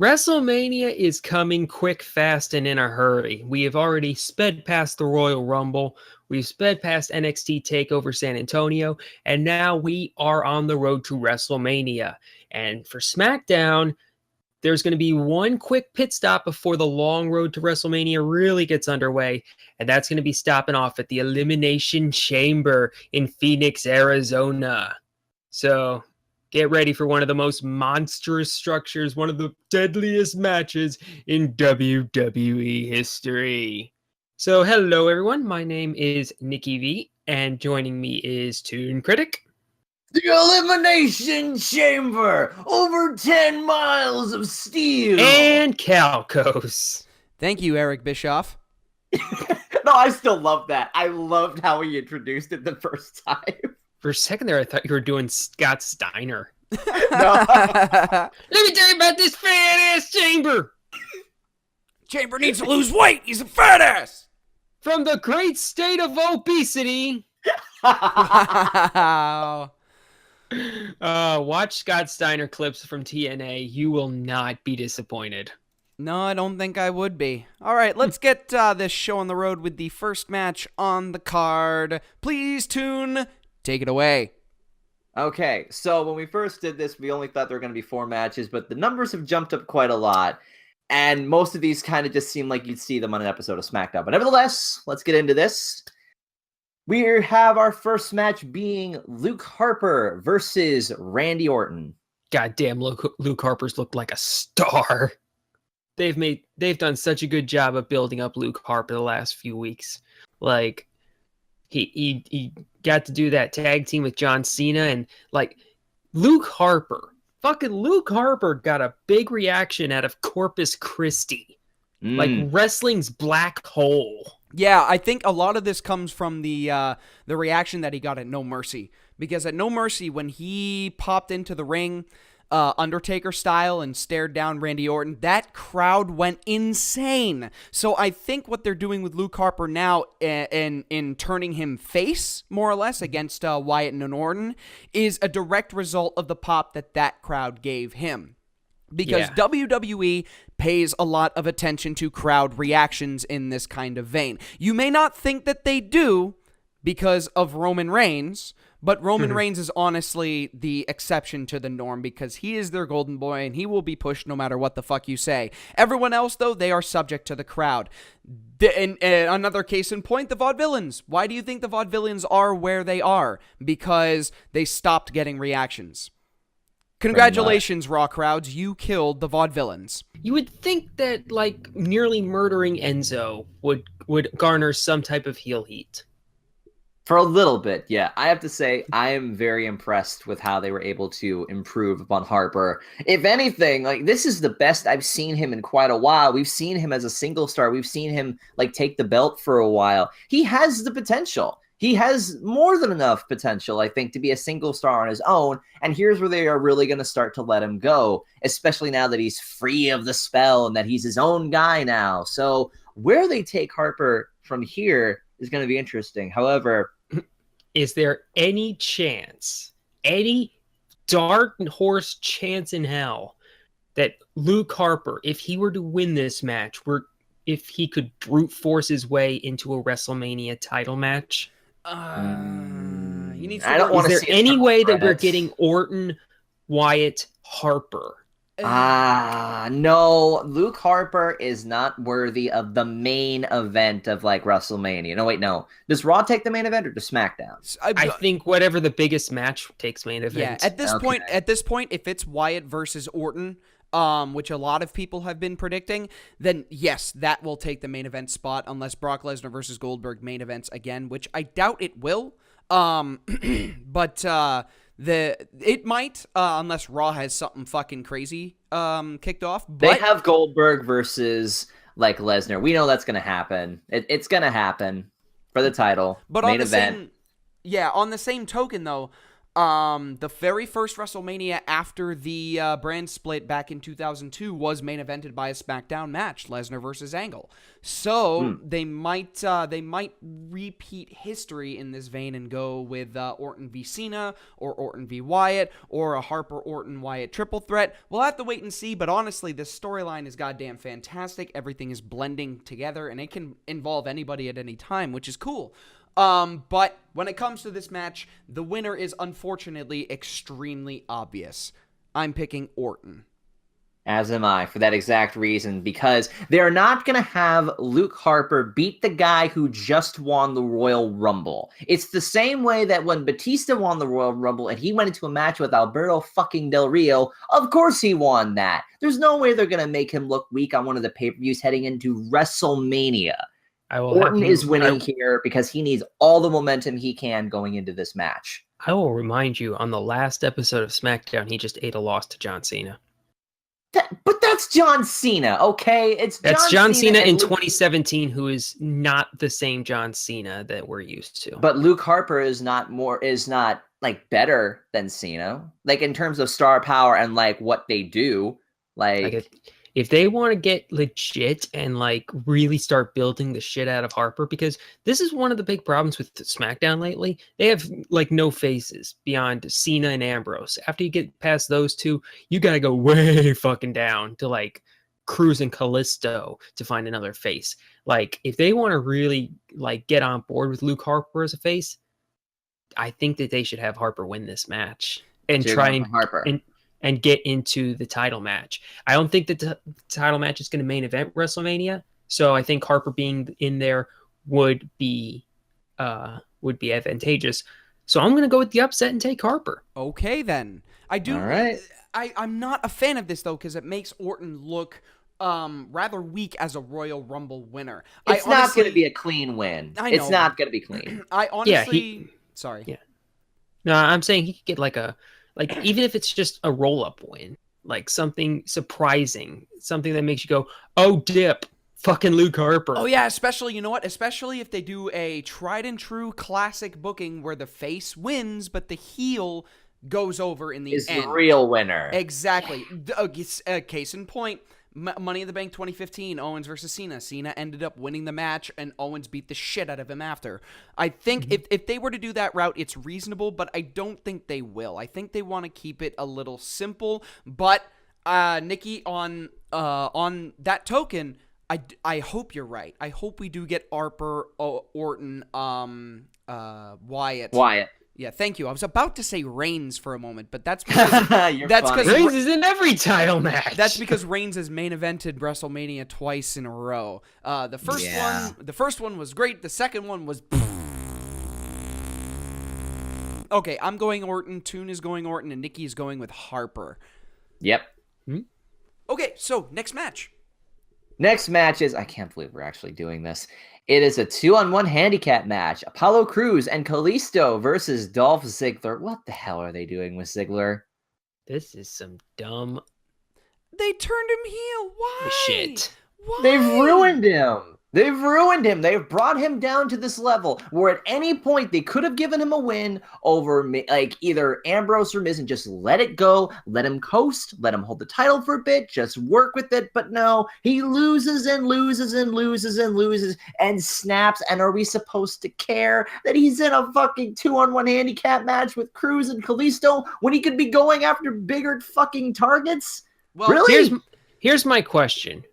WrestleMania is coming quick, fast, and in a hurry. We have already sped past the Royal Rumble. We've sped past NXT TakeOver San Antonio, and now we are on the road to WrestleMania. And for SmackDown, there's going to be one quick pit stop before the long road to WrestleMania really gets underway, and that's going to be stopping off at the Elimination Chamber in Phoenix, Arizona. So get ready for one of the most monstrous structures, one of the deadliest matches in WWE history. So hello everyone, my name is Nikki V, and joining me is Toon Critic. The Elimination Chamber! Over 10 miles of steel! And Calcos. Thank you, Eric Bischoff. No, I still love that. I loved how he introduced it the first time. For a second there, I thought you were doing Scott Steiner. No. Let me tell you about this fat-ass Chamber! Chamber needs to lose weight! He's a fat ass! From the great state of obesity... Wow. Watch Scott Steiner clips from TNA. You will not be disappointed. No, I don't think I would be. All right, let's get this show on the road with the first match on the card. Please, Toon, take it away. Okay, so when we first did this, we only thought there were going to be 4 matches, but the numbers have jumped up quite a lot. And most of these kind of just seem like you'd see them on an episode of Smackdown. But nevertheless, let's get into this. We have our first match being Luke Harper versus Randy Orton. Goddamn, Luke Harper's looked like a star. They've done such a good job of building up Luke Harper the last few weeks. Like he got to do that tag team with John Cena, and like fucking Luke Harper got a big reaction out of Corpus Christi. Like wrestling's black hole. Yeah, I think a lot of this comes from the reaction that he got at No Mercy. Because at No Mercy, when he popped into the ring, Undertaker style, and stared down Randy Orton, that crowd went insane. So I think what they're doing with Luke Harper now in turning him face, more or less, against Wyatt and Orton, is a direct result of the pop that crowd gave him. Because WWE pays a lot of attention to crowd reactions in this kind of vein. You may not think that they do because of Roman Reigns, but Roman Reigns is honestly the exception to the norm because he is their golden boy and he will be pushed no matter what the fuck you say. Everyone else, though, they are subject to the crowd. And another case in point, the Vaudevillains. Why do you think the Vaudevillains are where they are? Because they stopped getting reactions. Congratulations, Raw crowds. You killed the Vaudevillains. You would think that, like, nearly murdering Enzo would garner some type of heel heat. For a little bit, yeah. I have to say, I am very impressed with how they were able to improve upon Harper. If anything, like, this is the best I've seen him in quite a while. We've seen him as a single star. We've seen him, like, take the belt for a while. He has the potential. He has more than enough potential, I think, to be a single star on his own. And here's where they are really going to start to let him go, especially now that he's free of the spell and that he's his own guy now. So where they take Harper from here is going to be interesting. However, is there any chance, any dark horse chance in hell that Luke Harper, if he were to win this match, if he could brute force his way into a WrestleMania title match? You need to I don't want to see. Is there any way that we're getting Orton, Wyatt, Harper? No. Luke Harper is not worthy of the main event of like WrestleMania. No, wait, no. Does Raw take the main event or does SmackDown? I think whatever the biggest match takes main event. Yeah, at this point, if it's Wyatt versus Orton, which a lot of people have been predicting, then yes, that will take the main event spot unless Brock Lesnar versus Goldberg main events again, which I doubt it will. But it might, unless Raw has something fucking crazy kicked off. But they have Goldberg versus like Lesnar. We know that's gonna happen. It's gonna happen for the title. But main on the event. same, on the same token though, The very first WrestleMania after the brand split back in 2002 was main evented by a SmackDown match, Lesnar versus Angle. So they might repeat history in this vein and go with Orton v Cena or Orton v Wyatt or a Harper Orton Wyatt triple threat. We'll have to wait and see. But honestly, this storyline is goddamn fantastic. Everything is blending together, and it can involve anybody at any time, which is cool. But when it comes to this match, the winner is unfortunately extremely obvious. I'm picking Orton. As am I, for that exact reason, because they're not going to have Luke Harper beat the guy who just won the Royal Rumble. It's the same way that when Batista won the Royal Rumble and he went into a match with Alberto fucking Del Rio, of course he won that. There's no way they're going to make him look weak on one of the pay-per-views heading into WrestleMania. Orton is winning here because he needs all the momentum he can going into this match. I will remind you, on the last episode of SmackDown, he just ate a loss to John Cena. But that's John Cena, okay? That's John Cena in 2017, who is not the same John Cena that we're used to. But Luke Harper is not like better than Cena, like in terms of star power and like what they do. Like if they want to get legit and like really start building the shit out of Harper, because this is one of the big problems with SmackDown lately. They have like no faces beyond Cena and Ambrose. After you get past those two, you got to go way fucking down to like Cruz and Kalisto to find another face. Like if they want to really like get on board with Luke Harper as a face, I think that they should have Harper win this match and try and Harper. And get into the title match. I don't think that the title match is going to main event WrestleMania, so I think Harper being in there would be advantageous. So I'm going to go with the upset and take Harper. Okay, then. I do. All right. I'm not a fan of this though because it makes Orton look rather weak as a Royal Rumble winner. It's not going to be a clean win. I know. It's not going to be clean. I honestly, sorry. Yeah. No, I'm saying he could get even if it's just a roll-up win, like something surprising, something that makes you go, oh, dip, fucking Luke Harper. Oh, yeah, especially, you know what? Especially if they do a tried-and-true classic booking where the face wins, but the heel goes over in the end. Is the real winner. Exactly. Case in point, Money in the Bank 2015, Owens versus Cena. Cena ended up winning the match, and Owens beat the shit out of him after. I think if they were to do that route, it's reasonable, but I don't think they will. I think they want to keep it a little simple. But Nikki, on that token, I hope you're right. I hope we do get Harper, Orton, Wyatt. Yeah, thank you. I was about to say Reigns for a moment, but that's because Reigns is in every title match. That's because Reigns has main evented WrestleMania twice in a row. The first one was great. The second one was okay. I'm going Orton. Toon is going Orton, and Nikki is going with Harper. Yep. Okay, so next match. Next match is, I can't believe we're actually doing this. It is a 2-on-1 handicap match. Apollo Crews and Kalisto versus Dolph Ziggler. What the hell are they doing with Ziggler? This is some dumb... They turned him heel. Why? Shit. Why? They've ruined him. They've ruined him. They've brought him down to this level where at any point they could have given him a win over like either Ambrose or Miz and just let it go, let him coast, let him hold the title for a bit, just work with it. But no, he loses and loses and loses and loses and snaps. And are we supposed to care that he's in a fucking 2-on-1 handicap match with Crews and Kalisto when he could be going after bigger fucking targets? Well, really? Here's my question.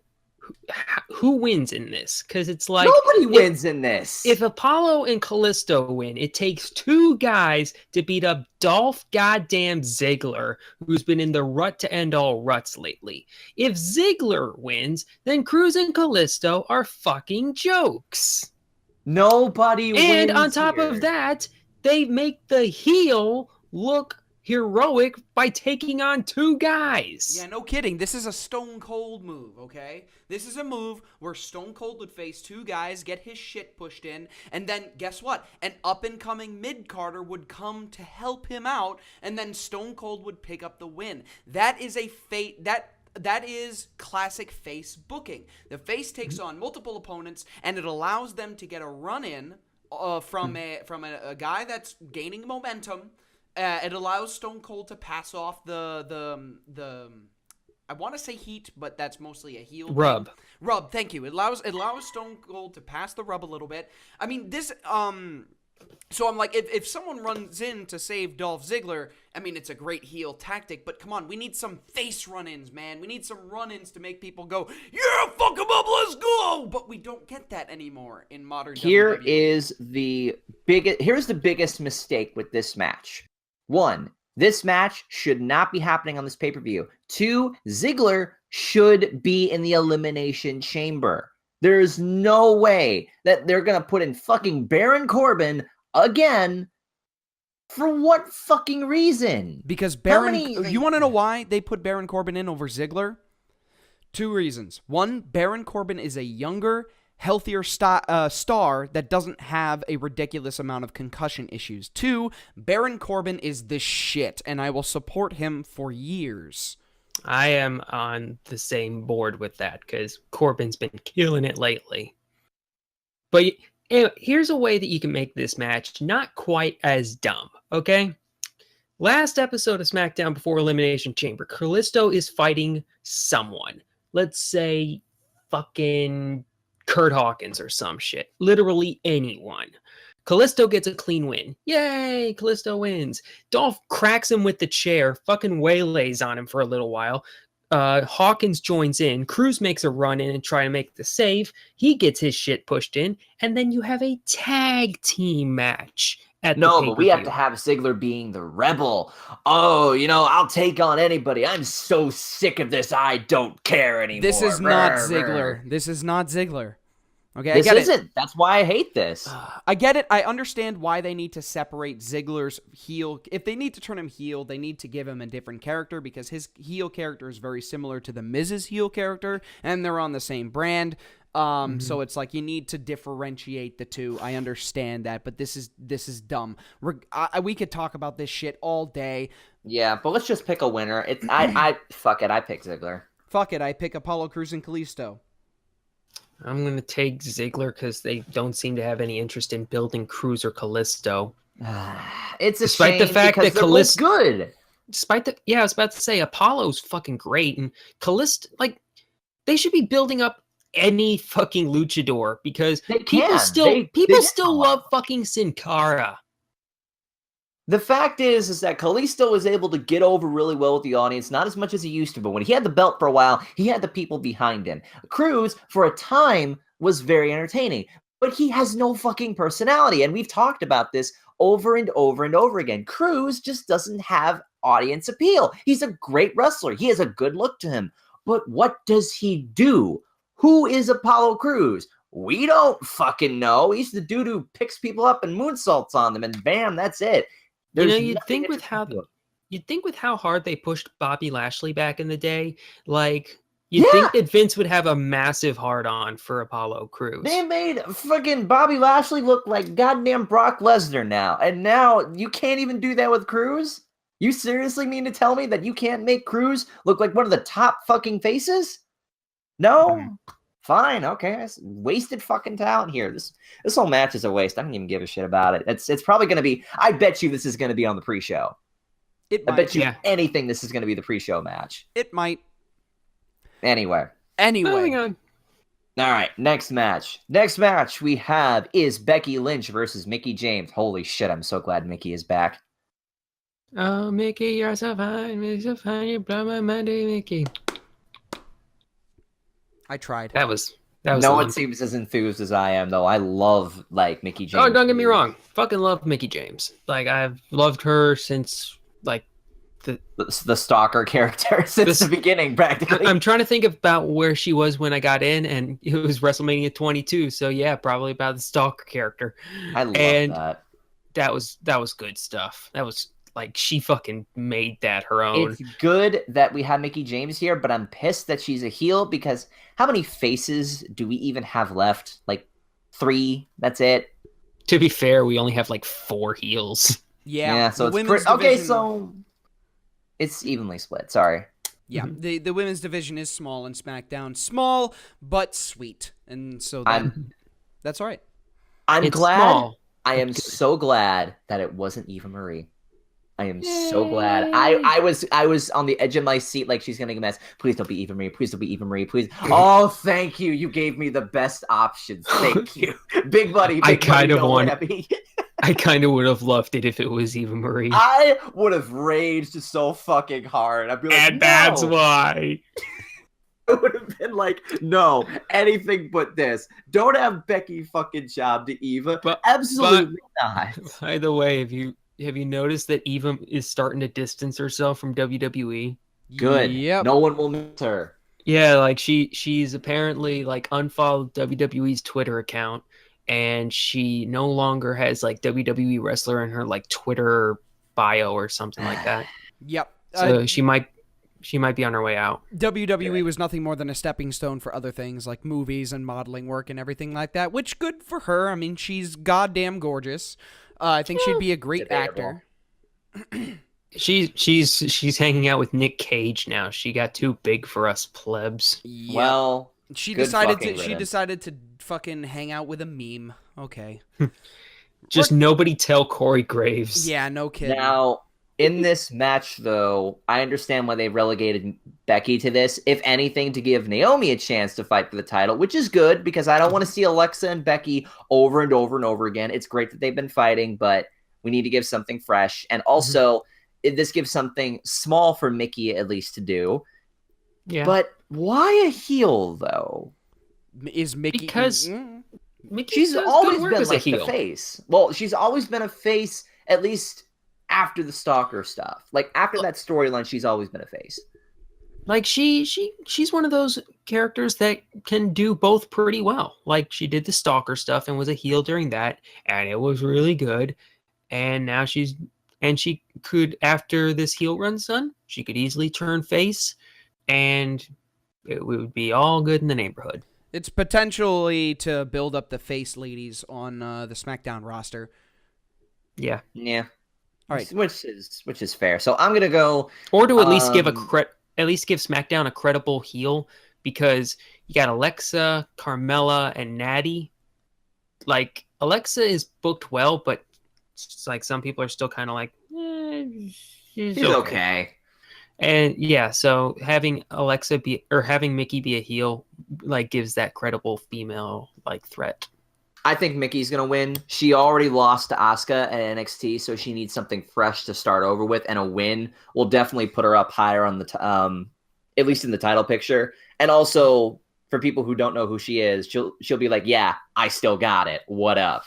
Who wins in this? Because it's like nobody wins in this. If Apollo and Kalisto win, it takes two guys to beat up Dolph goddamn Ziggler, who's been in the rut to end all ruts lately. If Ziggler wins, then Crews and Kalisto are fucking jokes. Nobody wins. And on top of that, they make the heel look heroic by taking on two guys. Yeah, no kidding. This is a Stone Cold move, okay? This is a move where Stone Cold would face two guys, get his shit pushed in, and then guess what? An up-and-coming mid-carder would come to help him out, and then Stone Cold would pick up the win. That is a that is classic face booking. The face takes on multiple opponents, and it allows them to get a run-in from a guy that's gaining momentum, It allows Stone Cold to pass off the I want to say heat, but that's mostly a heel Rub. thing. Rub, thank you. It allows Stone Cold to pass the rub a little bit. I mean, this so I'm like, if someone runs in to save Dolph Ziggler, I mean, it's a great heel tactic, but come on, we need some face run-ins, man. We need some run-ins to make people go, yeah, fuck him up, let's go! But we don't get that anymore in modern WWE. Here's the biggest mistake with this match. 1, this match should not be happening on this pay-per-view. 2, Ziggler should be in the Elimination Chamber. There's no way that they're going to put in fucking Baron Corbin again. For what fucking reason? Because you want to know why they put Baron Corbin in over Ziggler? 2 reasons. 1, Baron Corbin is a younger, healthier star that doesn't have a ridiculous amount of concussion issues. 2, Baron Corbin is the shit, and I will support him for years. I am on the same board with that because Corbin's been killing it lately. But here's a way that you can make this match not quite as dumb, okay? Last episode of Smackdown before Elimination Chamber, Kalisto is fighting someone. Let's say fucking Kurt Hawkins or some shit. Literally anyone. Kalisto gets a clean win. Yay, Kalisto wins. Dolph cracks him with the chair, fucking waylays on him for a little while. Hawkins joins in. Cruz makes a run in and try to make the save. He gets his shit pushed in. And then you have a tag team match. But we have to have Ziggler being the rebel. Oh, I'll take on anybody. I'm so sick of this. I don't care anymore. This is not Ziggler. This is not Ziggler. Okay, this isn't. That's why I hate this. I get it. I understand why they need to separate Ziggler's heel. If they need to turn him heel, they need to give him a different character because his heel character is very similar to the Miz's heel character, and they're on the same brand. So it's like you need to differentiate the two. I understand that, but this is dumb. We could talk about this shit all day. Yeah, but let's just pick a winner. Fuck it. I pick Ziggler. Fuck it. I pick Apollo Crews and Kalisto. I'm going to take Ziggler because they don't seem to have any interest in building Cruz or Kalisto. It's a despite shame the fact that Kalisto good. I was about to say Apollo's fucking great, and Kalisto, they should be building up any fucking luchador because people still love fucking Sin Cara. The fact is that Kalisto was able to get over really well with the audience, not as much as he used to, but when he had the belt for a while, he had the people behind him. Cruz, for a time, was very entertaining, but he has no fucking personality, and we've talked about this over and over and over again. Cruz just doesn't have audience appeal. He's a great wrestler. He has a good look to him, but what does he do? Who is Apollo Crews? We don't fucking know. He's the dude who picks people up and moonsaults on them, and bam, that's it. You'd think with how hard they pushed Bobby Lashley back in the day, you'd think that Vince would have a massive hard-on for Apollo Crews. They made fucking Bobby Lashley look like goddamn Brock Lesnar now, and now you can't even do that with Crews? You seriously mean to tell me that you can't make Crews look like one of the top fucking faces? No? Fine, okay. Wasted fucking talent here. This whole match is a waste. I don't even give a shit about it. It's probably going to be... I bet you this is going to be on the pre-show. I bet you anything this is going to be the pre-show match. It might. Anyway. Moving on. All right, next match. Next match we have is Becky Lynch versus Mickie James. Holy shit, I'm so glad Mickie is back. Oh, Mickie, you're so fine. You're so fine. You blow my mind, Mickie. I tried. That was no one seems as enthused as I am, though. I love Mickie James. Oh, don't get me wrong. Fucking love Mickie James. I've loved her since the stalker character since the beginning, practically. I'm trying to think about where she was when I got in, and it was WrestleMania 22. So yeah, probably about the stalker character. I love that. That was good stuff. That was she fucking made that her own. It's good that we have Mickie James here, but I'm pissed that she's a heel because how many faces do we even have left? 3. That's it. To be fair, we only have 4 heels. Yeah. So it's okay. So it's evenly split. Sorry. Yeah, the women's division is small in SmackDown. Small but sweet, and so that's all right. I'm glad. Small. I am so glad that it wasn't Eva Marie. I am so glad. I was on the edge of my seat like she's gonna get mess. Please don't be Eva Marie. Please don't be Eva Marie. Please. Oh, thank you. You gave me the best options. Thank you. Big buddy. I kind of would have loved it if it was Eva Marie. I would have raged so fucking hard. I'd be like, and that's why. I would have been like, no, anything but this. Don't have Becky fucking job to Eva. But absolutely not. By the way, have you noticed that Eva is starting to distance herself from WWE? Good. Yep. No one will miss her. Yeah, like she's apparently like unfollowed WWE's Twitter account, and she no longer has like WWE wrestler in her like Twitter bio or something like that. Yep. So she might be on her way out. WWE was nothing more than a stepping stone for other things like movies and modeling work and everything like that, which good for her. I mean, she's goddamn gorgeous. I think she'd be a great actor. She's hanging out with Nick Cage now. She got too big for us plebs. Yep. Well, she decided to fucking hang out with a meme. Okay. Just nobody tell Corey Graves. Yeah, no kidding. Now, in this match, though, I understand why they relegated Becky to this. If anything, to give Naomi a chance to fight for the title, which is good because I don't want to see Alexa and Becky over and over and over again. It's great that they've been fighting, but we need to give something fresh. And also, this gives something small for Mickie at least to do. Yeah. But why a heel, though? Is Mickie... Because Mickie she's always been like the face. Well, she's always been a face, at least after the Stalker stuff. Like, after that storyline, she's always been a face. Like, she's one of those characters that can do both pretty well. Like, she did the Stalker stuff and was a heel during that, and it was really good. And now she could, after this heel run's done, she could easily turn face, and it would be all good in the neighborhood. It's potentially to build up the face ladies on the SmackDown roster. Yeah. Yeah. All right. Which is fair. So I'm gonna go, or to at least give SmackDown a credible heel, because you got Alexa, Carmella, and Natty. Like, Alexa is booked well, but it's like some people are still kind of like, she's okay. And yeah, so having Mickie be a heel like gives that credible female like threat. I think Mickey's going to win. She already lost to Asuka at NXT, so she needs something fresh to start over with, and a win will definitely put her up higher on the at least in the title picture. And also, for people who don't know who she is, she'll be like, yeah, I still got it. What up?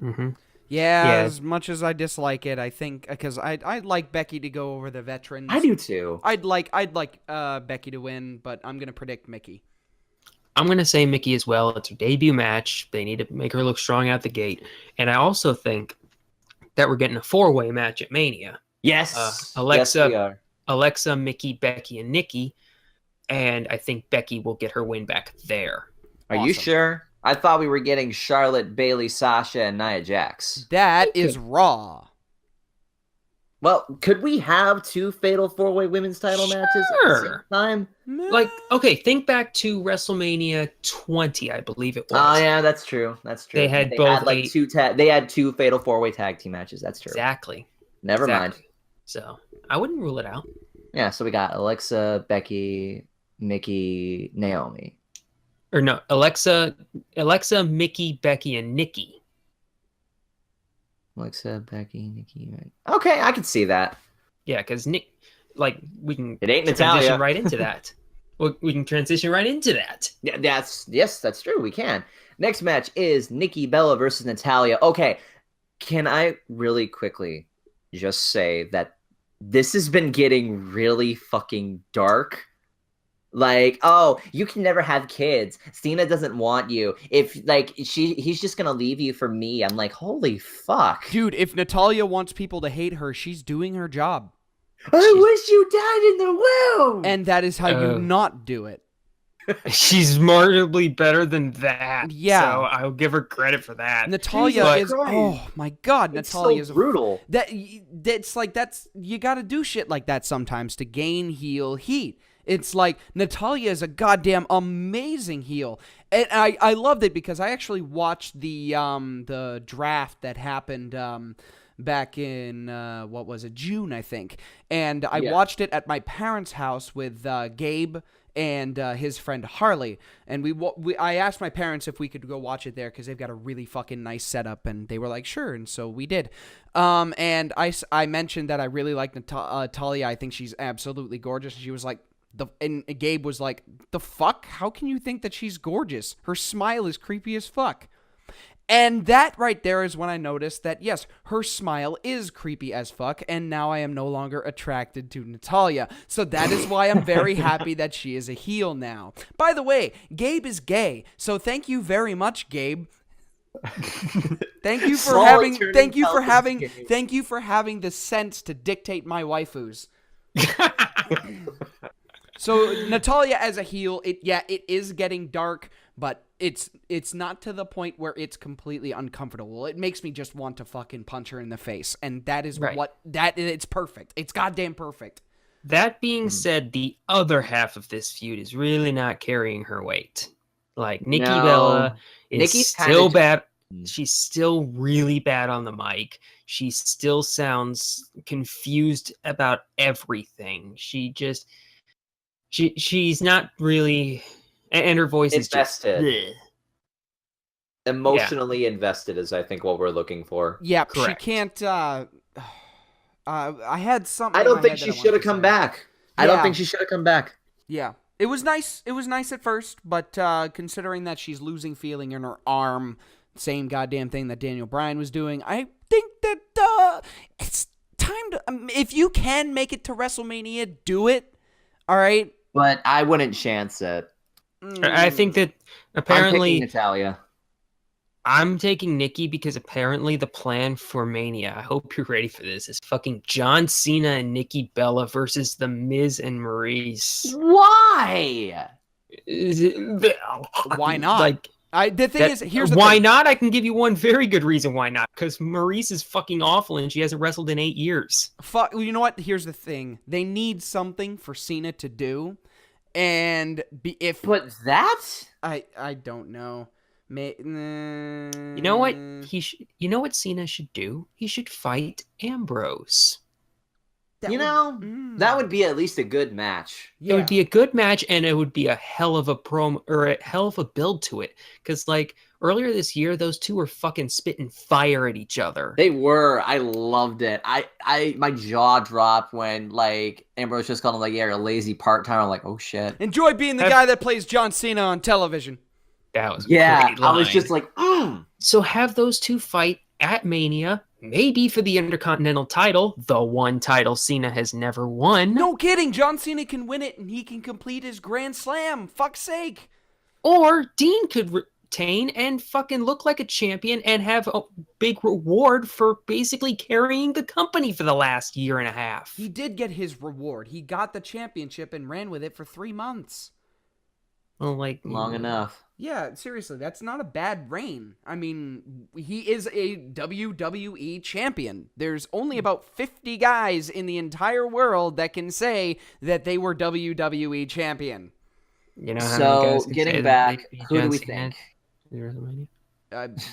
Mm-hmm. Yeah, as much as I dislike it, I think, because I'd like Becky to go over the veterans. I do too. I'd like Becky to win, but I'm going to predict Mickie. I'm going to say Mickie as well. It's her debut match. They need to make her look strong out the gate. And I also think that we're getting a 4-way match at Mania. Yes. Alexa, yes, we are. Alexa, Mickie, Becky, and Nikki. And I think Becky will get her win back there. Are you sure? I thought we were getting Charlotte, Bayley, Sasha, and Nia Jax. That is Raw. Well, could we have 2 fatal 4-way women's title matches at the same time? Like, okay, think back to WrestleMania 20, I believe it was. Oh yeah, that's true. That's true. They had they had 2 fatal 4-way tag team matches. That's true. Exactly. Never mind. So I wouldn't rule it out. Yeah, so we got Alexa, Becky, Mickie, Naomi. Or no, Alexa, Mickie, Becky, and Nikki. Alexa, Becky, Nikki. Right. Okay, I can see that. Yeah, because Nick, like, we can it ain't transition Natalya. right into that. We can transition right into that. Yeah, that's true. We can. Next match is Nikki Bella versus Natalya. Okay, can I really quickly just say that this has been getting really fucking dark? Like, oh, you can never have kids. Cena doesn't want you. If like he's just gonna leave you for me. I'm like, holy fuck, dude. If Natalya wants people to hate her, she's doing her job. I wish you died in the womb. And that is how you not do it. She's markedly better than that. Yeah, so I'll give her credit for that. Natalya is oh my god, Natalya is brutal. That's you got to do shit like that sometimes to gain heel heat. It's like Natalya is a goddamn amazing heel, and I loved it because I actually watched the draft that happened back in, June, I think. And I watched it at my parents' house with Gabe and his friend Harley. And I asked my parents if we could go watch it there because they've got a really fucking nice setup. And they were like, sure. And so we did. And I mentioned that I really like Natalya. I think she's absolutely gorgeous. And she was like, and Gabe was like, the fuck? How can you think that she's gorgeous? Her smile is creepy as fuck. And that right there is when I noticed that, yes, her smile is creepy as fuck, and now I am no longer attracted to Natalya. So that is why I'm very happy that she is a heel now. By the way, Gabe is gay, so thank you very much, Gabe. Thank you for having the sense to dictate my waifus. So Natalya as a heel, it is getting dark, but it's not to the point where it's completely uncomfortable. It makes me just want to fucking punch her in the face, and that is it's perfect. It's goddamn perfect. That being said, the other half of this feud is really not carrying her weight. Like Nikki Bella is Nikki's still bad. She's still really bad on the mic. She still sounds confused about everything. She's not really, and her voice invested. is just emotionally invested is I think what we're looking for. Yeah, correct. She can't. I had something. I don't think she should have come back. I don't think she should have come back. Yeah, it was nice. It was nice at first, but considering that she's losing feeling in her arm, same goddamn thing that Daniel Bryan was doing, I think that it's time to. If you can make it to WrestleMania, do it. All right. But I wouldn't chance it. I think that apparently I'm picking Natalya. I'm taking Nikki because apparently the plan for Mania, I hope you're ready for this, is fucking John Cena and Nikki Bella versus The Miz and Maurice. Why? Why not? Like, the thing is, here's the why thing. not? I can give you one very good reason why not. Because Maurice is fucking awful and she hasn't wrestled in 8 years. Fuck. You know what? Here's the thing. They need something for Cena to do, but that I don't know. You know what? You know what Cena should do? He should fight Ambrose. That would be at least a good match. Yeah. It would be a good match, and it would be a hell of a promo or a hell of a build to it. Because like earlier this year, those two were fucking spitting fire at each other. They were. I loved it. My jaw dropped when like Ambrose just called him like, you're a lazy part-timer. I'm like, oh shit. Enjoy being the guy that plays John Cena on television. That was I was just like, So have those two fight at Mania, maybe for the Intercontinental title, the one title Cena has never won. No kidding. John Cena can win it, and he can complete his Grand Slam. Fuck's sake. Or Dean could retain and fucking look like a champion and have a big reward for basically carrying the company for the last year and a half. He did get his reward. He got the championship and ran with it for 3 months. Well, like long enough. Yeah, seriously, that's not a bad reign. I mean, he is a WWE champion. There's only about 50 guys in the entire world that can say that they were WWE champion. You know how many guys can getting say back, that who do we think?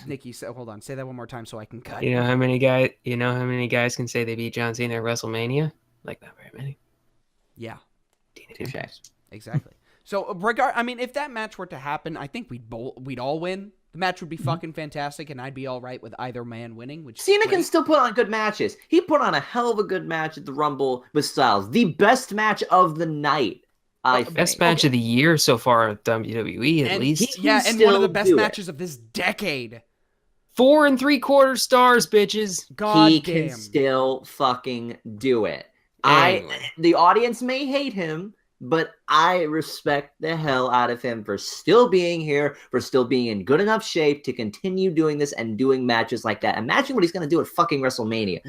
Nikki, hold on. Say that one more time so I can cut. You know how many guys can say they beat John Cena at WrestleMania? Like, not very many. Yeah. Exactly. So, if that match were to happen, I think we'd all win. The match would be fucking fantastic, and I'd be all right with either man winning. Which Cena can still put on good matches. He put on a hell of a good match at the Rumble with Styles. The best match of the night. Best match of the year so far at WWE, at least. And one of the best matches of this decade. 4 3/4 stars, bitches. He can still fucking do it. Anyway. The audience may hate him, but I respect the hell out of him for still being here, for still being in good enough shape to continue doing this and doing matches like that. Imagine what he's going to do at fucking WrestleMania.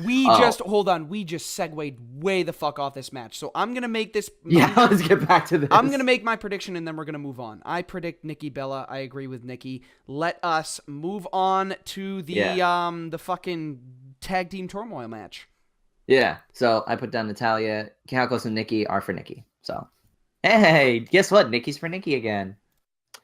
Hold on, we just segued way the fuck off this match. So I'm going to make this... let's get back to this. I'm going to make my prediction and then we're going to move on. I predict Nikki Bella. I agree with Nikki. Let us move on to the fucking tag team turmoil match. Yeah, so I put down Natalya. Calcos and Nikki are for Nikki, so... Hey, guess what? Nikki's for Nikki again.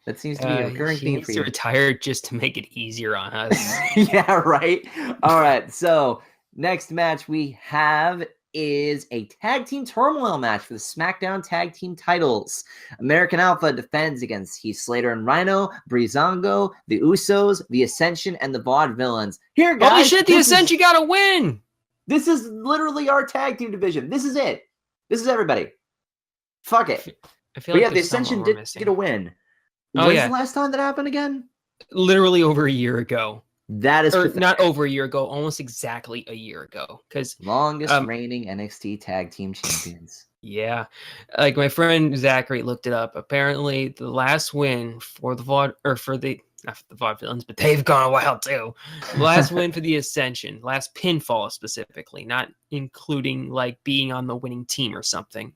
That seems to be a recurring theme for you. He retire just to make it easier on us. Yeah, right? All right, so Next match we have is a tag team turmoil match for the SmackDown tag team titles. American Alpha defends against Heath Slater and Rhino, Breezango, the Usos, the Ascension, and the Vaudevillains. Here, guys. Holy shit, the Ascension got to win. This is literally our tag team division. This is it. This is everybody. Fuck it. I feel like the Ascension did get a win. When's the last time that happened again? Literally over a year ago. That is not over a year ago, almost exactly a year ago. Because longest reigning NXT tag team champions. Yeah, like my friend Zachary looked it up. Apparently, the last win for the not the Vaudevillains, but they've gone a while too. The last win for the Ascension, last pinfall specifically, not including like being on the winning team or something,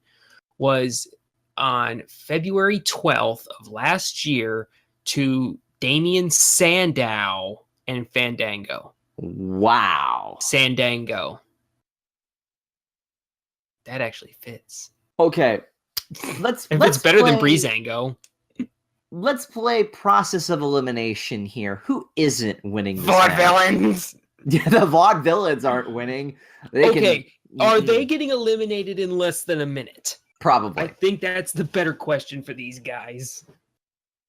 was on February 12th of last year to Damian Sandow and Fandango. Wow. Sandango. That actually fits. Okay. If it's better than Breezango. Let's play process of elimination here. Who isn't winning this Vaudevillains. Yeah, the Vaudevillains aren't winning. Are they getting eliminated in less than a minute? Probably. I think that's the better question for these guys.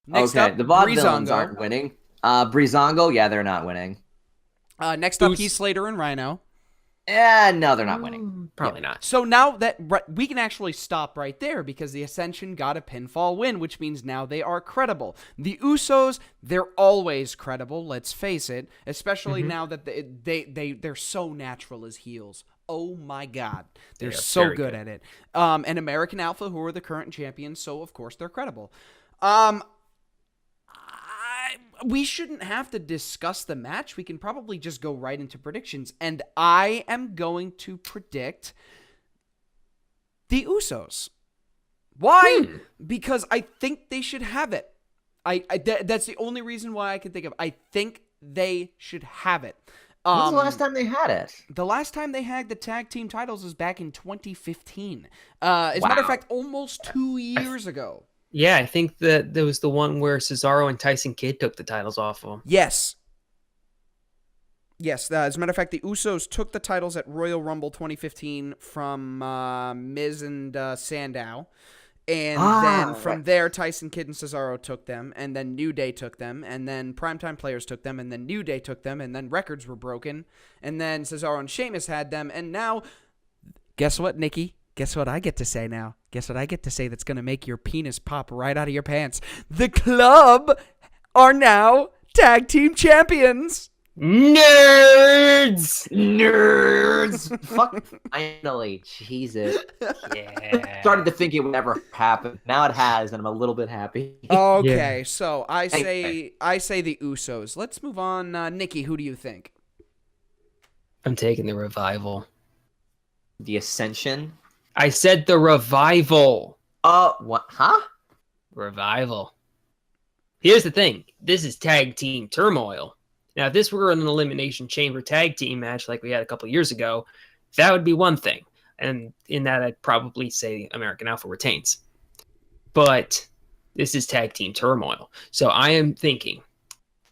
Next up, the Vaudevillains aren't winning. Breezango, yeah, they're not winning. Next up, Heath Slater and Rhino. No, they're not winning. Probably not. So now that we can actually stop right there because the Ascension got a pinfall win, which means now they are credible. The Usos, they're always credible, let's face it, especially now that they're so natural as heels. Oh my God. They're so good at it. And American Alpha, who are the current champions, so of course they're credible. We shouldn't have to discuss the match. We can probably just go right into predictions. And I am going to predict the Usos. Why? Because I think they should have it. That's the only reason why I can think of. I think they should have it. When's the last time they had it? The last time they had the tag team titles was back in 2015. As a matter of fact, almost 2 years ago. Yeah, I think that there was the one where Cesaro and Tyson Kidd took the titles off of them. Yes. As a matter of fact, the Usos took the titles at Royal Rumble 2015 from Miz and Sandow. And then from there, Tyson Kidd and Cesaro took them. And then New Day took them. And then Primetime Players took them. And then New Day took them. And then records were broken. And then Cesaro and Sheamus had them. And now, guess what, Nikki? Guess what I get to say now? Guess what I get to say that's going to make your penis pop right out of your pants? The Club are now tag team champions. Nerds! Fuck, finally. Jesus. Yeah. Started to think it would never happen. Now it has, and I'm a little bit happy. Okay, so I say the Usos. Let's move on. Nikki, who do you think? I'm taking the Revival. The Ascension? I said the Revival. What? Huh? Revival. Here's the thing. This is tag team turmoil. Now, if this were an Elimination Chamber tag team match like we had a couple years ago, that would be one thing. And in that, I'd probably say American Alpha retains. But this is tag team turmoil. So I am thinking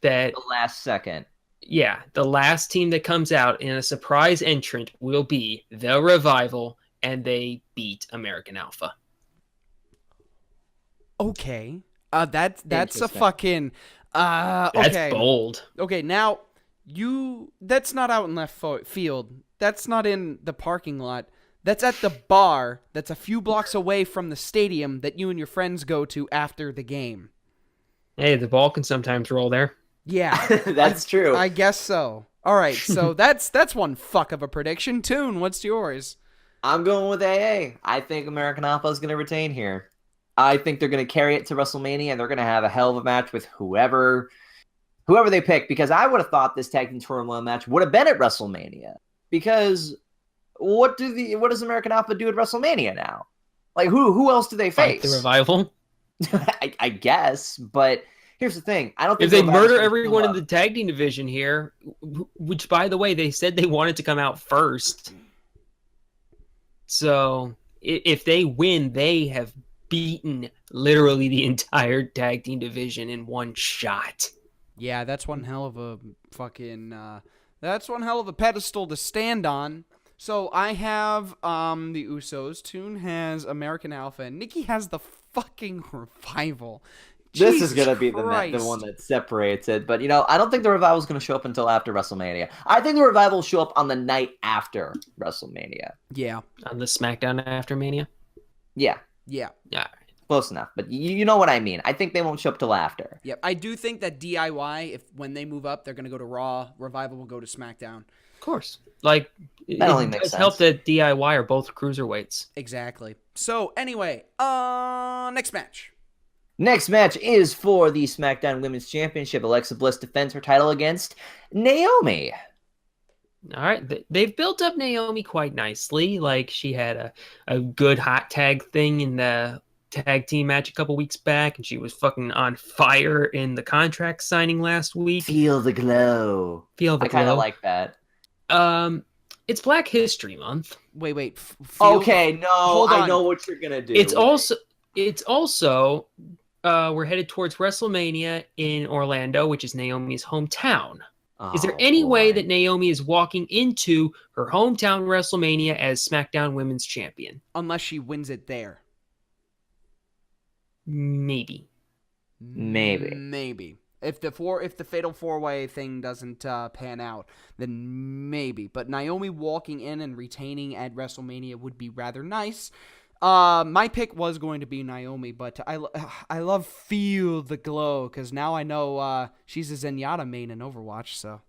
that... The last second. Yeah, the last team that comes out in a surprise entrant will be the Revival, and they beat American Alpha. Okay. That's a fucking... okay. That's bold. Okay, now, that's not out in left field. That's not in the parking lot. That's at the bar that's a few blocks away from the stadium that you and your friends go to after the game. Hey, the ball can sometimes roll there. Yeah. That's true. I guess so. All right, so that's one fuck of a prediction. Toon, what's yours? I'm going with AA. I think American Alpha is going to retain here. I think they're going to carry it to WrestleMania, and they're going to have a hell of a match with whoever they pick, because I would have thought this tag team turmoil match would have been at WrestleMania. Because what does American Alpha do at WrestleMania now? Like, who else do they face? The Revival? I guess, but here's the thing. I don't think if they murder everyone in the tag team division here, which, by the way, they said they wanted to come out first. So if they win, they have beaten literally the entire tag team division in one shot. Yeah, that's one hell of a fucking That's one hell of a pedestal to stand on. So I have the Usos. Toon has American Alpha, and Nikki has the fucking Revival. This Jesus is going to be Christ. the one that separates it. But, I don't think the Revival is going to show up until after WrestleMania. I think the Revival will show up on the night after WrestleMania. Yeah. On the SmackDown after Mania? Yeah. Yeah. Yeah. Close enough. But you know what I mean. I think they won't show up till after. Yep. I do think that DIY, when they move up, they're going to go to Raw. Revival will go to SmackDown. Of course. Like, That only it makes does sense. help that DIY are both cruiserweights. Exactly. So, anyway, next match. Next match is for the SmackDown Women's Championship. Alexa Bliss defends her title against Naomi. All right. They've built up Naomi quite nicely. Like, she had a good hot tag thing in the tag team match a couple weeks back, and she was fucking on fire in the contract signing last week. Feel the glow. I kind of like that. It's Black History Month. Wait. Okay, no, Hold on. I know what you're gonna do. It's also we're headed towards WrestleMania in Orlando, which is Naomi's hometown. Is there any way that Naomi is walking into her hometown WrestleMania as SmackDown Women's Champion? Unless she wins it there. Maybe. If the Fatal 4-Way thing doesn't pan out, then maybe. But Naomi walking in and retaining at WrestleMania would be rather nice. My pick was going to be Naomi, but I love Feel the Glow because now I know she's a Zenyatta main in Overwatch. So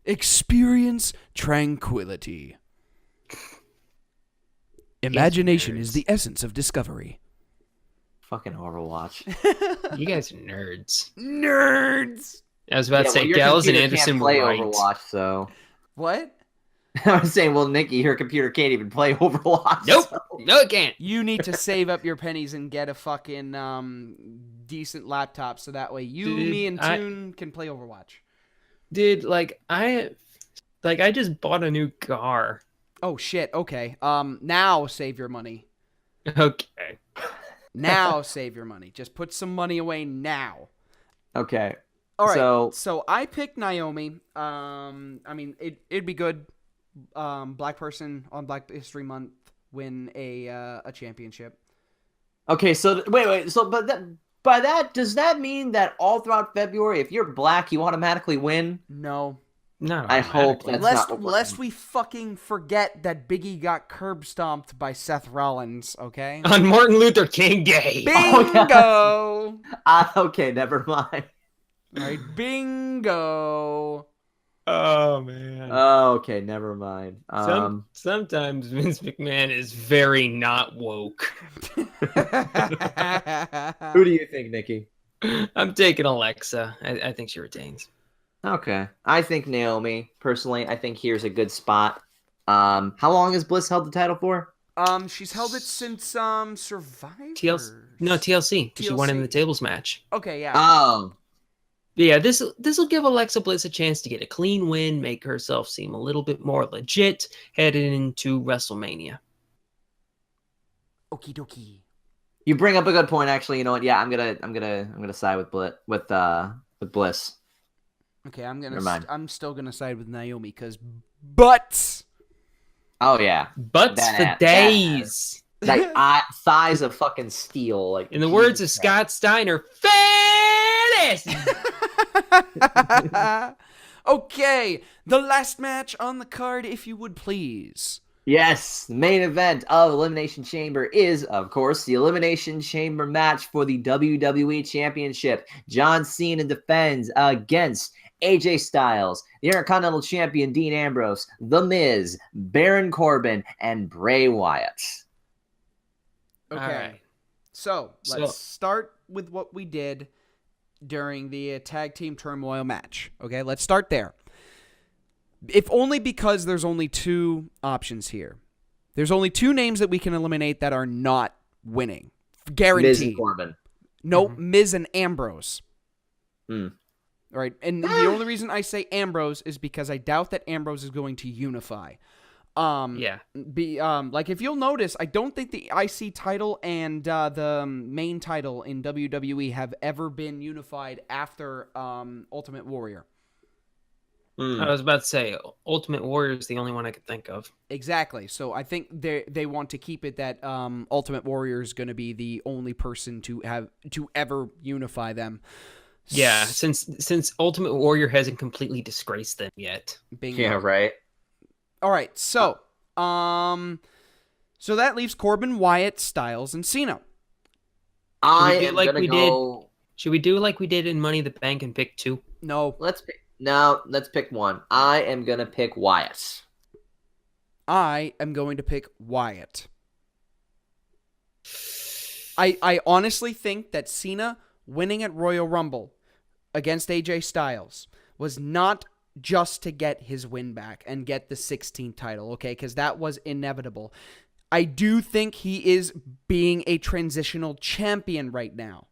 experience tranquility. Imagination is the essence of discovery. Fucking Overwatch. You guys are nerds. Nerds. I was about to say your Gallows and computer Anderson can't were play right. Overwatch, so What? I was saying, well, Nikki, your computer can't even play Overwatch. Nope. so- No, it can't. You need to save up your pennies and get a fucking decent laptop so that way you, Dude, me, and Toon can play Overwatch. Dude, I just bought a new car. Oh shit. Okay. Now save your money. Okay. Now save your money. Just put some money away now. Okay. All right. So I picked Naomi. I mean, it'd be good. Black person on Black History Month win a championship. Okay, so wait. So, by that, does that mean that all throughout February, if you're black, you automatically win? No. No, I hope that's not what we're Lest doing. we fucking forget that Biggie got curb stomped by Seth Rollins. Okay. on Martin Luther King Day. Bingo. Okay, never mind. All right. Bingo. Oh man. Okay, never mind. Sometimes Vince McMahon is very not woke. Who do you think, Nikki? I'm taking Alexa. I think she retains. Okay, I think Naomi. Personally, I think here's a good spot. How long has Bliss held the title for? She's held it since Survivor. TLC. She won in TLC. the tables match. Okay, yeah. Oh, But yeah, this will give Alexa Bliss a chance to get a clean win, make herself seem a little bit more legit headed into WrestleMania. Okie dokie. you bring up a good point. Actually, you know what? Yeah, I'm gonna side with Bliss. Okay, Never mind. I'm still gonna side with Naomi because butts. Oh yeah, Butts That for ass. days. like thighs of fucking steel. Like In the words of Jesus Scott Steiner, fat ass. Okay, the last match on the card, if you would please. Yes, the main event of Elimination Chamber is, of course, the Elimination Chamber match for the WWE Championship. John Cena defends against AJ Styles, the Intercontinental Champion Dean Ambrose, The Miz, Baron Corbin, and Bray Wyatt. Okay, All right. so let's start with what we did during the Tag Team Turmoil match. Okay, let's start there. If only because there's only two options here. There's only two names that we can eliminate that are not winning. Guaranteed. Miz and Corbin. Nope, Miz and Ambrose. Mm. All right, and the only reason I say Ambrose is because I doubt that Ambrose is going to unify. Yeah. Like if you'll notice, I don't think the IC title and the main title in WWE have ever been unified after Ultimate Warrior. I was about to say Ultimate Warrior is the only one I could think of. Exactly. So I think they want to keep it that Ultimate Warrior is going to be the only person to ever unify them. Yeah, since Ultimate Warrior hasn't completely disgraced them yet. Bingo. Yeah, right. All right. So so that leaves Corbin, Wyatt, Styles, and Cena. Should we do like we did in Money in the Bank and pick 2? No. Let's pick one. I am gonna pick Wyatt. I am going to pick Wyatt. I honestly think that Cena winning at Royal Rumble against AJ Styles was not just to get his win back and get the 16th title, okay? Because that was inevitable. I do think he is being a transitional champion right now.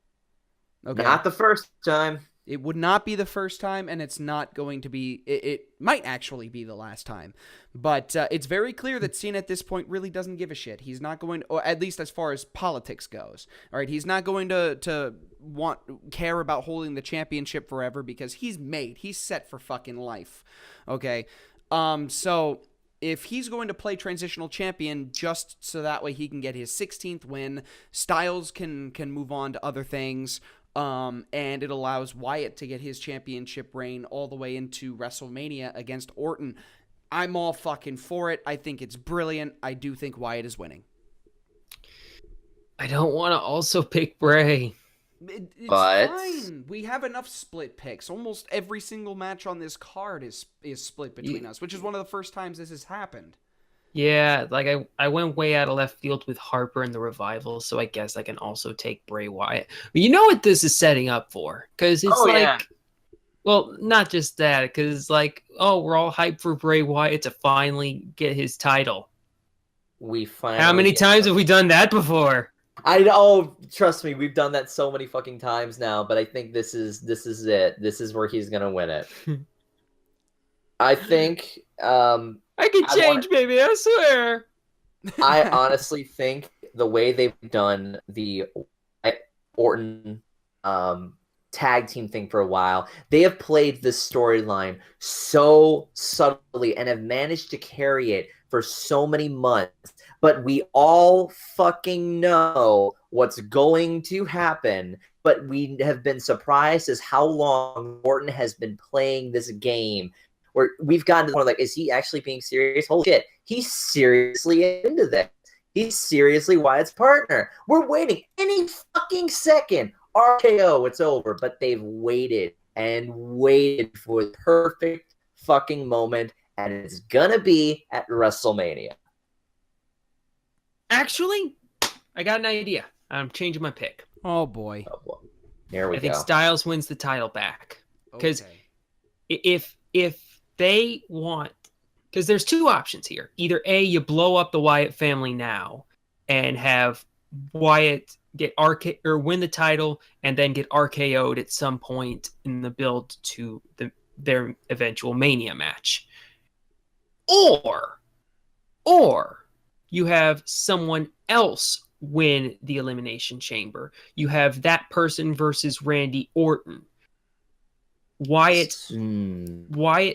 Okay. Not the first time. It would not be the first time, and it's not going to be... It might actually be the last time. But it's very clear that Cena at this point really doesn't give a shit. He's not going... or at least as far as politics goes. All right, he's not going to care about holding the championship forever because he's set for fucking life. Okay? So... if he's going to play transitional champion just so that way he can get his 16th win, Styles can move on to other things, and it allows Wyatt to get his championship reign all the way into WrestleMania against Orton. I'm all fucking for it. I think it's brilliant. I do think Wyatt is winning. I don't want to also pick Bray. It's But- fine. We have enough split picks. Almost every single match on this card is split between us, which is one of the first times this has happened. Yeah, like I went way out of left field with Harper and the Revival, so I guess I can also take Bray Wyatt. But you know what this is setting up for? Because it's yeah. well, not just that, because we're all hyped for Bray Wyatt to finally get his title. We finally. How many times have we done that before? I know. Trust me, we've done that so many fucking times now. But I think this is it. This is where he's gonna win it. I think. I can change, baby. I swear. I honestly think the way they've done the Orton tag team thing for a while, they have played this storyline so subtly and have managed to carry it for so many months. But we all fucking know what's going to happen. But we have been surprised as how long Orton has been playing this game. Where we've gotten to the point like, is he actually being serious? Holy shit, he's seriously into this. He's seriously Wyatt's partner. We're waiting any fucking second. RKO, it's over. But they've waited and waited for the perfect fucking moment, and it's gonna be at WrestleMania. Actually, I got an idea. I'm changing my pick. Oh boy. Oh, well, there we I think go. Styles wins the title back. Because Okay. if they want, because there's 2 options here. Either A, you blow up the Wyatt family now and have Wyatt get win the title and then get RKO'd at some point in the build to their eventual Mania match. Or you have someone else win the Elimination Chamber. You have that person versus Randy Orton. Wyatt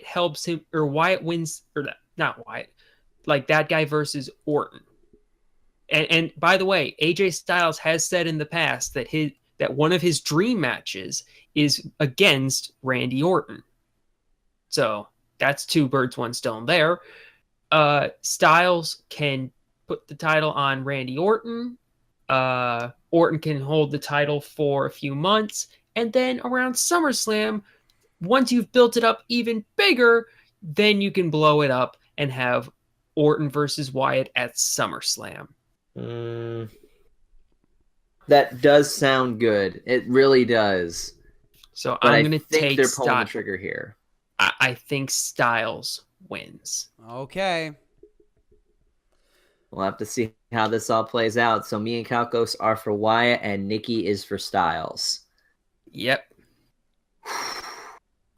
helps him, or Wyatt wins, or not Wyatt, like that guy versus Orton. And by the way, AJ Styles has said in the past that one of his dream matches is against Randy Orton. So that's 2 birds, 1 stone there. Styles can put the title on Randy Orton. Orton can hold the title for a few months, and then around SummerSlam, once you've built it up even bigger, then you can blow it up and have Orton versus Wyatt at SummerSlam. That does sound good. It really does. So But I'm going to think take they're pulling the Styles. trigger here. I think Styles wins. Okay. We'll have to see how this all plays out. So me and Kalkos are for Wyatt, and Nikki is for Styles. Yep.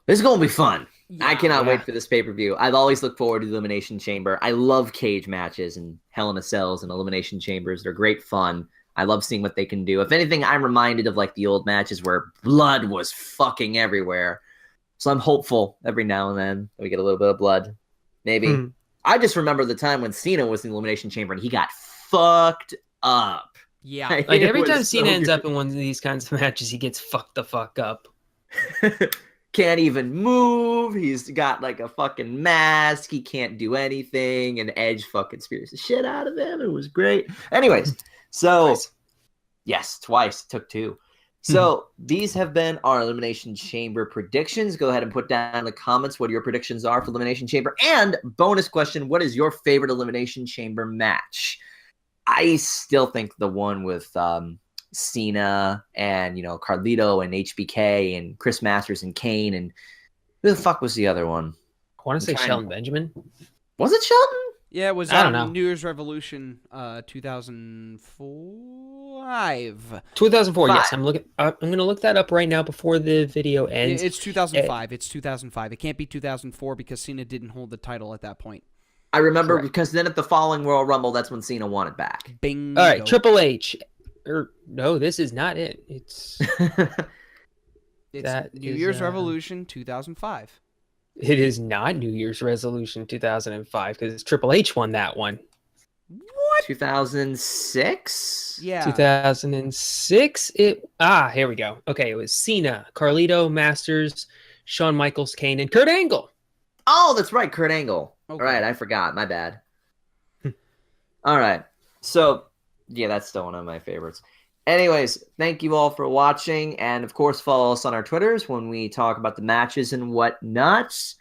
This is going to be fun. I cannot Yeah. wait for this pay-per-view. I've always looked forward to the Elimination Chamber. I love cage matches and Hell in a Cells and Elimination Chambers. They're great fun. I love seeing what they can do. If anything, I'm reminded of like the old matches where blood was fucking everywhere. So I'm hopeful every now and then that we get a little bit of blood. Maybe. I just remember the time when Cena was in the Elimination Chamber and he got fucked up. Yeah. Like every time Cena ends up in one of these kinds of matches, he gets fucked the fuck up. Can't even move. He's got like a fucking mask. He can't do anything. And Edge fucking spears the shit out of him. It was great. Anyways, so Twice. Yes, twice. Took two. So these have been our Elimination Chamber predictions. Go ahead and put down in the comments what your predictions are for Elimination Chamber. And bonus question, what is your favorite Elimination Chamber match? I still think the one with Cena and, Carlito and HBK and Chris Masters and Kane. And who the fuck was the other one? I want to say Shelton Benjamin. Was it Shelton? Yeah, it was I don't know. New Year's Revolution 2005. 2004, yes. I'm going to look that up right now before the video ends. It's 2005. It's 2005. It can't be 2004 because Cena didn't hold the title at that point. I remember Correct. because then at the following Royal Rumble, that's when Cena won it back. Bingo. All right, Triple H. No, this is not it. It's It's New Year's Revolution 2005. It is not New Year's Resolution 2005 because Triple H won that one. What? 2006? Yeah. 2006. Here we go. Okay, it was Cena, Carlito, Masters, Shawn Michaels, Kane, and Kurt Angle. Oh, that's right, Kurt Angle. Okay. All right, I forgot. My bad. All right. So, yeah, that's still one of my favorites. Anyways, thank you all for watching. And, of course, follow us on our Twitters when we talk about the matches and whatnot.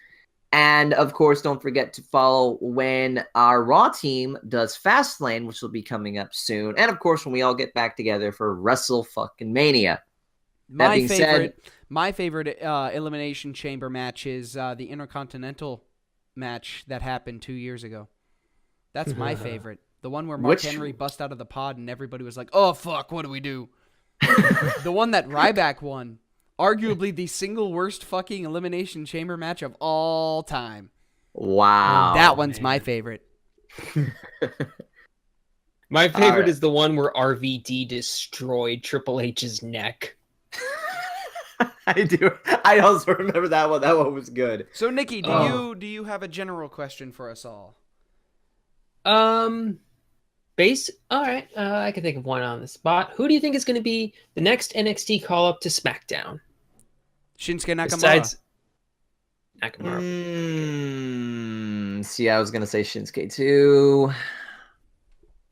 And, of course, don't forget to follow when our Raw team does Fastlane, which will be coming up soon. And, of course, when we all get back together for WrestleMania. My favorite Elimination Chamber match is the Intercontinental match that happened 2 years ago. That's my favorite. The one where Mark Henry bust out of the pod and everybody was like, oh, fuck, what do we do? The one that Ryback won. Arguably the single worst fucking Elimination Chamber match of all time. Wow. That one's my favorite. My favorite is the one where RVD destroyed Triple H's neck. I do. I also remember that one. That one was good. So, Nikki, do you have a general question for us all? All right. I can think of one on the spot. Who do you think is going to be the next NXT call up to SmackDown? Shinsuke Nakamura. Besides Nakamura. See, I was going to say Shinsuke too.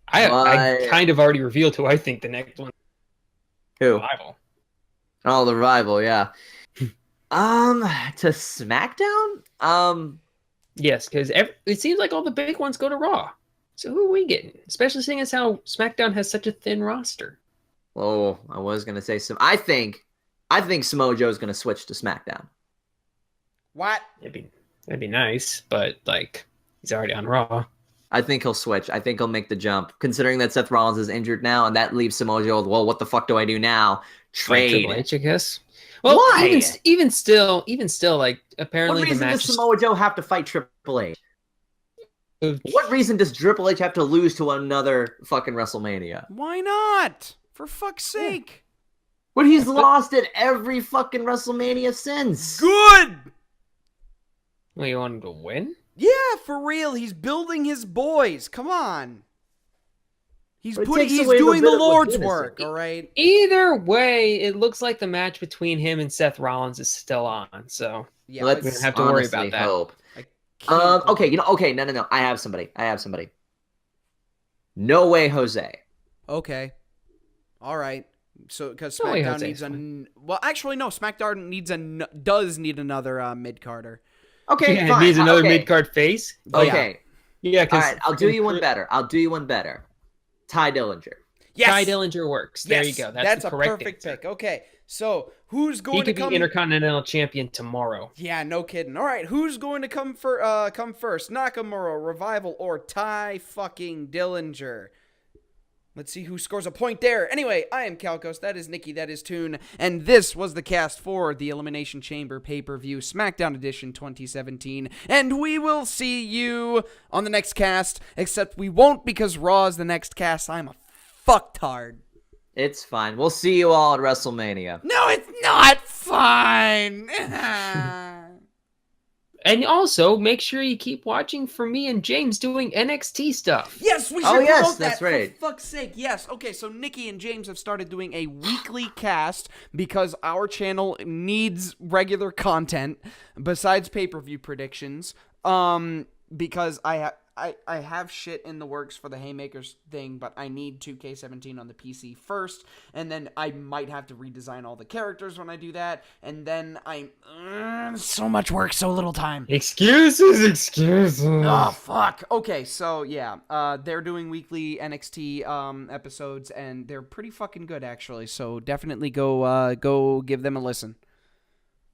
I kind of already revealed who I think the next one. Who? Rival. Oh, the rival, yeah. To SmackDown? Yes, because it seems like all the big ones go to Raw. So who are we getting? Especially seeing as how SmackDown has such a thin roster. Oh, I was gonna say some. I think Samoa Joe's gonna switch to SmackDown. What? That'd be nice, but like he's already on Raw. I think he'll switch. I think he'll make the jump, considering that Seth Rollins is injured now, and that leaves Samoa Joe with, well, what the fuck do I do now? Trade. Like Triple H, I guess. Well, why? Even still, like apparently What the reason match. does Samoa Joe have to fight Triple H? What reason does Triple H have to lose to another fucking WrestleMania? Why not? For fuck's sake. But he's lost at every fucking WrestleMania since. Good. Well, you want him to win? Yeah, for real. He's building his boys. Come on. He's doing the Lord's work, all right? Either way, it looks like the match between him and Seth Rollins is still on, so Yeah, let's we don't have to worry about that. Hope. Okay, no. I have somebody. No Way Jose. Okay. All right. So, because No Way SmackDown Jose needs is SmackDown does need another mid-carder. Okay, yeah, fine. it needs another okay. mid-card face. Okay. Yeah, All because right, I'll do you one better. Ty Dillinger. Yes. Ty Dillinger works. There you Yes, go. That's the a correct perfect answer. pick. Okay, so who's He going to could come? be Intercontinental Champion tomorrow. Yeah, no kidding. All right, who's going to come first? Nakamura, Revival, or Ty fucking Dillinger? Let's see who scores a point there. Anyway, I am Calcos. That is Nikki. That is Toon. And this was the cast for the Elimination Chamber pay-per-view SmackDown Edition 2017. And we will see you on the next cast. Except we won't because Raw is the next cast. I'm a fucktard. It's fine. We'll see you all at WrestleMania. No, it's not fine. And also, make sure you keep watching for me and James doing NXT stuff. Yes, we should Oh, yes, promote that's that, right. for fuck's sake. Yes. Okay, so Nikki and James have started doing a weekly cast because our channel needs regular content besides pay-per-view predictions. Because I have shit in the works for the Haymakers thing, but I need 2K17 on the PC first, and then I might have to redesign all the characters when I do that, and then so much work, so little time. Excuses. Oh, fuck. Okay, so yeah, they're doing weekly NXT episodes, and they're pretty fucking good, actually, so definitely go give them a listen.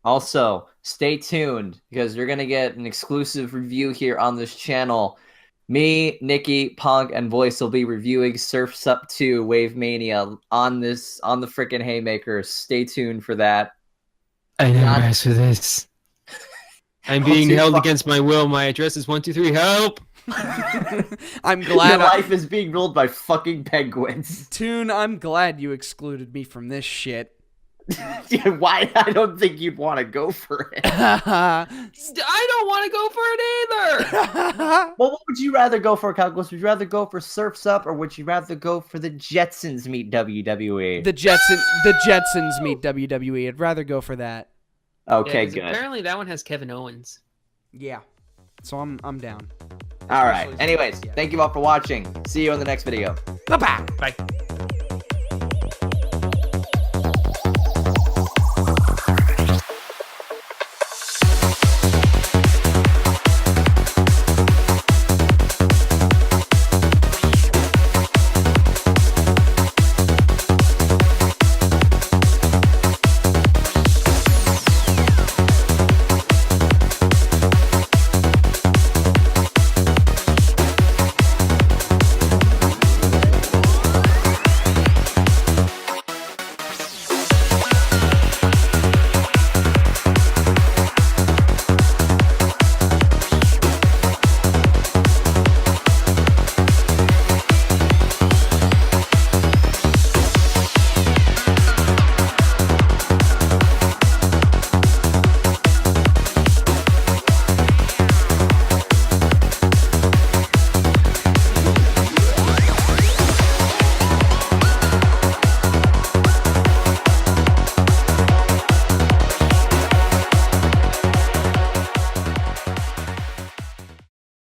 Also, stay tuned because you're going to get an exclusive review here on this channel. Me, Nikki, Punk, and Voice will be reviewing Surf's Up 2 Wave Mania on the freaking Haymakers. Stay tuned for that. I never asked for this. I'm being held against my will. My address is 123. Help! I'm glad Your life is being ruled by fucking penguins. Toon, I'm glad you excluded me from this shit. Why? I don't think you'd want to go for it. I don't want to go for it either. Well, what would you rather go for, Calculus? Would you rather go for Surf's Up, or would you rather go for the Jetsons meet WWE? The Jetsons meet WWE. I'd rather go for that. Okay, Yeah, good. Apparently that one has Kevin Owens. Yeah. So I'm down. All right. Especially Anyways, yeah. thank you all for watching. See you in the next video. Bye-bye. Bye.